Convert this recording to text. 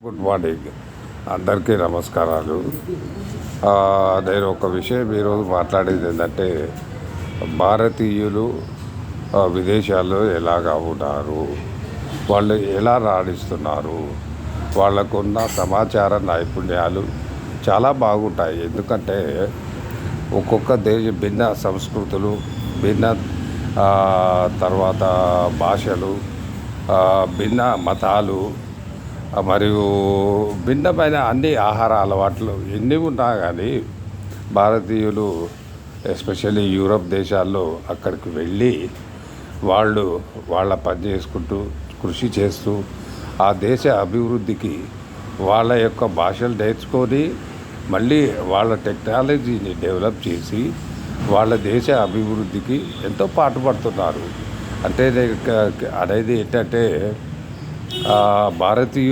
Good morning, అందరికీ నమస్కారాలు. నేను ఒక విషయం ఈరోజు మాట్లాడేది ఏంటంటే, భారతీయులు విదేశాల్లో ఎలాగా ఉన్నారు, వాళ్ళు ఎలా రాణిస్తున్నారు, వాళ్ళకున్న సమాచార నైపుణ్యాలు చాలా బాగుంటాయి. ఎందుకంటే ఒక్కొక్క భిన్న సంస్కృతులు, భిన్న తర్వాత భాషలు, భిన్న మతాలు, మరియు భిన్నమైన అన్ని ఆహార అలవాట్లు ఎన్ని ఉన్నా కానీ భారతీయులు ఎస్పెషల్లీ యూరప్ దేశాల్లో అక్కడికి వెళ్ళి వాళ్ళు వాళ్ళ పని చేసుకుంటూ కృషి చేస్తూ ఆ దేశ అభివృద్ధికి వాళ్ళ యొక్క భాషలు నేర్చుకొని మళ్ళీ వాళ్ళ టెక్నాలజీని డెవలప్ చేసి వాళ్ళ దేశ అభివృద్ధికి ఎంతో పాటుపడుతున్నారు. అంటే అనేది ఏంటంటే భారతీయులు